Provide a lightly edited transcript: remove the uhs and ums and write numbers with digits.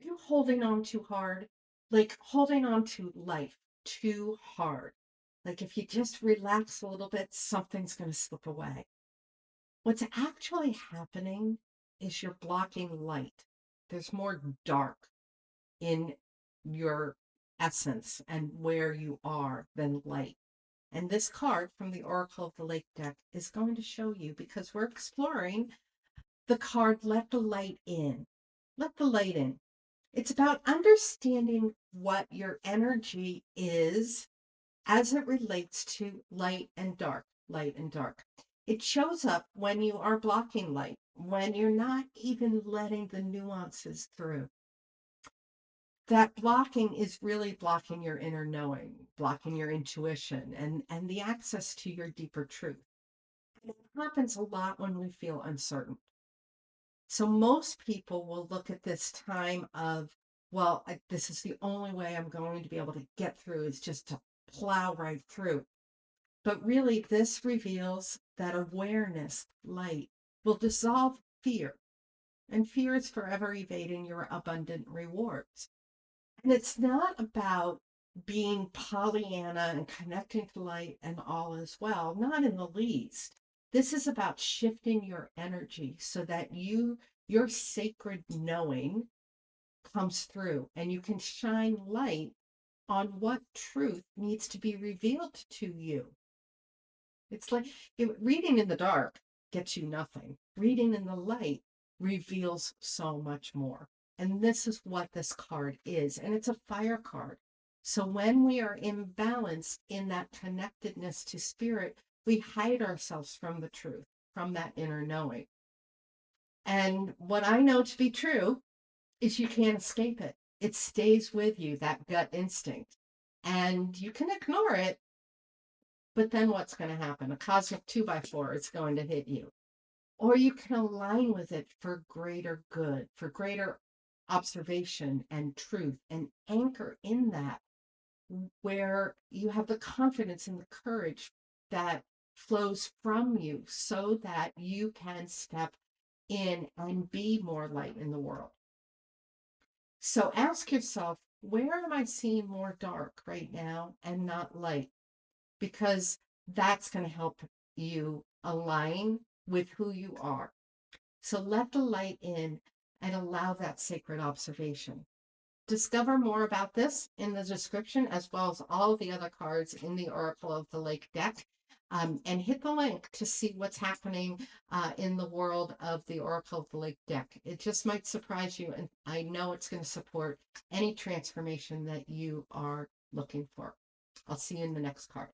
Are you holding on too hard? Like holding on to life too hard. Like if you just relax a little bit, something's going to slip away. What's actually happening is you're blocking light. There's more dark in your essence and where you are than light. And this card from the Oracle of the Lake deck is going to show you because we're exploring the card Let the Light In. Let the light in. It's about understanding what your energy is as it relates to light and dark, light and dark. It shows up when you are blocking light, when you're not even letting the nuances through. That blocking is really blocking your inner knowing, blocking your intuition and the access to your deeper truth. And it happens a lot when we feel uncertain. So most people will look at this time of, well, this is the only way I'm going to be able to get through is just to plow right through. But really, this reveals that awareness, light, will dissolve fear. And fear is forever evading your abundant rewards. And it's not about being Pollyanna and connecting to light and all as well, not in the least. This is about shifting your energy so that your sacred knowing comes through and you can shine light on what truth needs to be revealed to you. It's like reading in the dark gets you nothing. Reading in the light reveals so much more. And this is what this card is. And it's a fire card. So when we are imbalanced in that connectedness to spirit, we hide ourselves from the truth, from that inner knowing. And what I know to be true is you can't escape it. It stays with you, that gut instinct. And you can ignore it, but then what's going to happen? A cosmic 2x4 is going to hit you. Or you can align with it for greater good, for greater observation and truth, and anchor in that where you have the confidence and the courage that flows from you so that you can step in and be more light in the world. So ask yourself, where am I seeing more dark right now and not light? Because that's going to help you align with who you are. So let the light in and allow that sacred observation. Discover more about this in the description, as well as all the other cards in the Oracle of the Lake deck. And hit the link to see what's happening in the world of the Oracle of the Lake deck. It just might surprise you, and I know it's going to support any transformation that you are looking for. I'll see you in the next card.